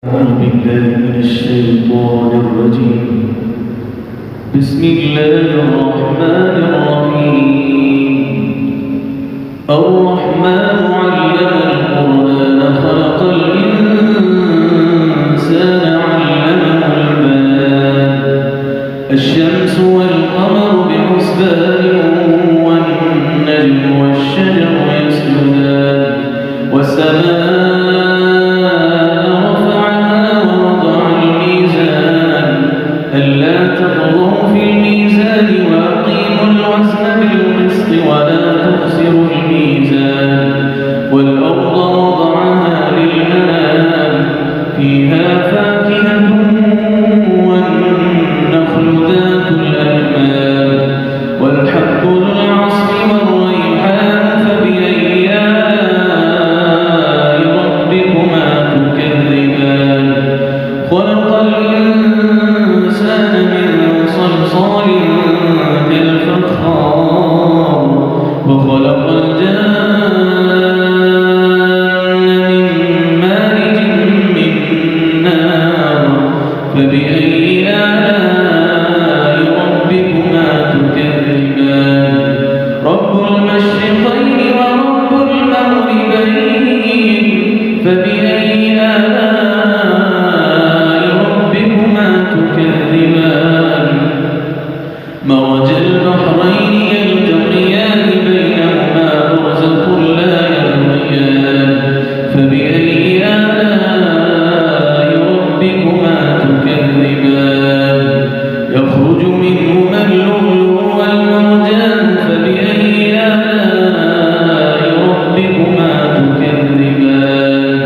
أعوذ بالله من الشيطان الرجيم. بسم الله الرحمن الرحيم. الرحمن علم القرآن خلق الإنسان علمه البيان. الشمس والقمر بحسبان والنجم والشجر يسجدان والسماء ألا تطغوا في الميزان وأقيموا الوزن بالقسط ولا تخسروا الميزان والأرض وضعها للأنام فيها فاكهة والنخل ذات الأكمام والحب ذو العصف والريحان فبأي آلاء ربكما تكذبان. خلق الإنسان من صلصال كالفخار وخلق الجان من مارج من نار فبأي آلاء ربكما تكذبان. رب المشرقين ورب المغربين فبأي آلاء ربكما تكذبان. مرج البحرين يلتقيان بينهما برزخ لا يبغيان فبأي آلاء ربكما تكذبان. يخرج منهما اللؤلؤ والمرجان فبأي آلاء ربكما تكذبان.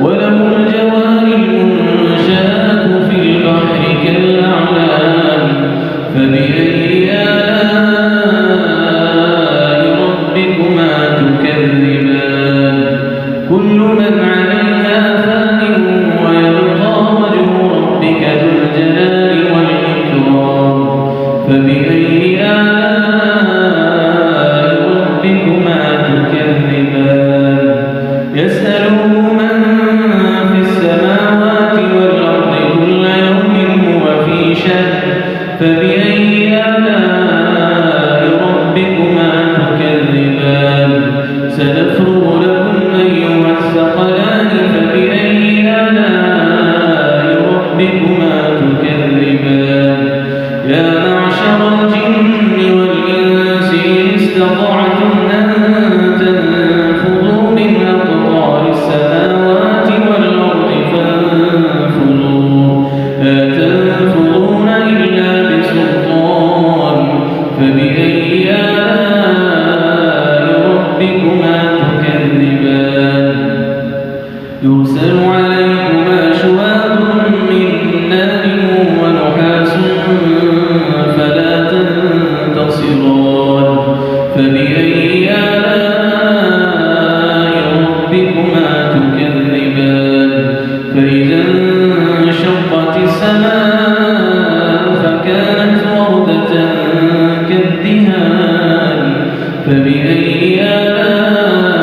وله الجوار المنشآت في البحر كالأعلام فبأي آلاء ربكما تكذبان. كل من عليها فان ويبقى وجه ربك ذو الجلال والإكرام فبأي آلاء ربكما تكذبان. يسأله من في السماوات والأرض كل يوم هو في شأن فبأي آلاء ربكما تكذبان. سنفرغ لكم أيها الثقلان فبأي آلاء ربكما تكذبان. يا معشر الجن والإنس إن استطعتم أن تنفذوا من أقطار السماوات والأرض فانفذوا لا تنفذون إلا بسلطان فبأي آلاء ربكما تكذبان. يرسل عليكما شواظ من نار ونحاس فلا تنتصران فبأي آلاء ربكما تكذبان. فإذا انشقت السماء فكانت وردة كالدهان فبأي آلاء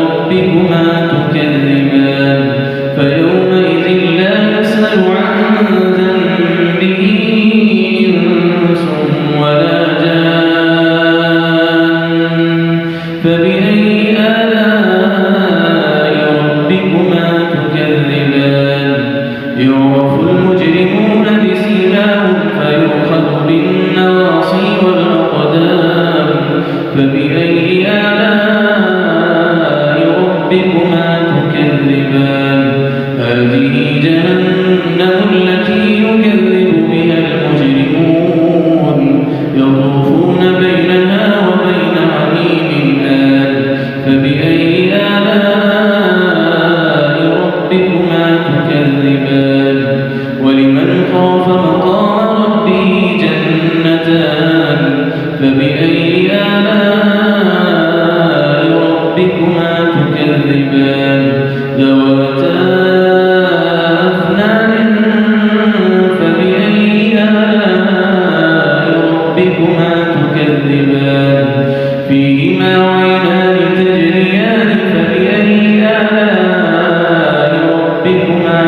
ربكما تكذبان.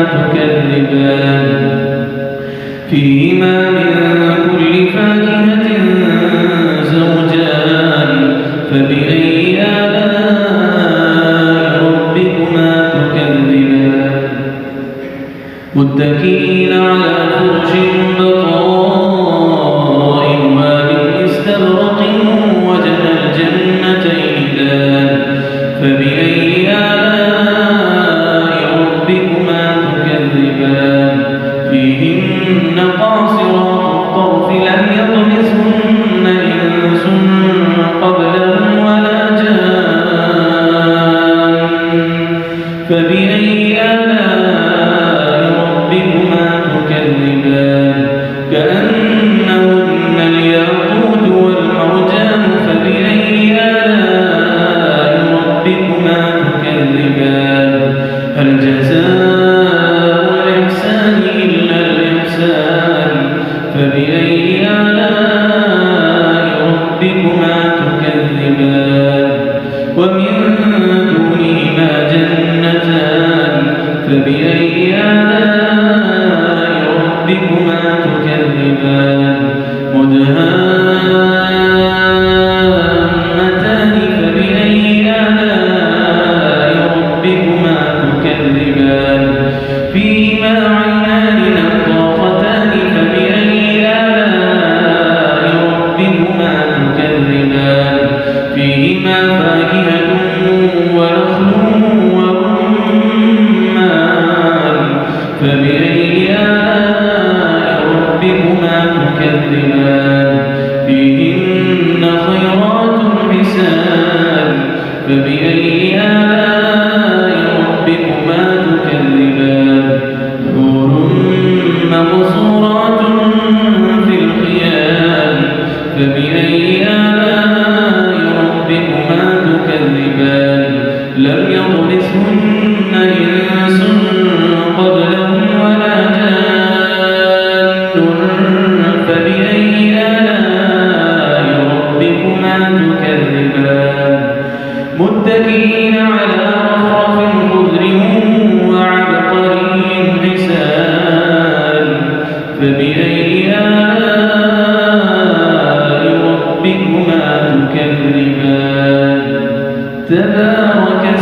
تكذبان فيهما من كل فاكهة زوجان فبأي آلاء ربكما تكذبان متكئين على فرش بطائنها من استبرق وجنى الجنتين دان فبأي آلاء ربكما تكذبان فيهن قاصرات الطرف لم يطمثهن إنس قبلهم ولا جان فبأي آلاء ربكما تكذبان كأنهن الياقوت والمرجان فبأي آلاء ربكما تكذبان هل جزاء الإحسان إلا الإحسان فبأي آلاء ربكما تكذبان ومن دونهما جنتان فبأي آلاء ربكما تكذبان مدهامتان فبأي آلاء ربكما تكذبان فيهما عينان نضاختان فبأي آلاء ربكما تكذبان فيهما فاكهة ونخل ورمان فبأي آلاء ربكما تكذبان فيهن خيرات حسان فبأي آلاء ربكما تكذبان حور مقصورات في الخيام فبأي آلاء ربكما تكذبان لم يطمثهن إنس قبلهم ولا جان فبأي آلاء ربكما تكذبان متكئين على رفرف خضر وعبقري حسان فبأي آلاء ربكما تكذبان تبارك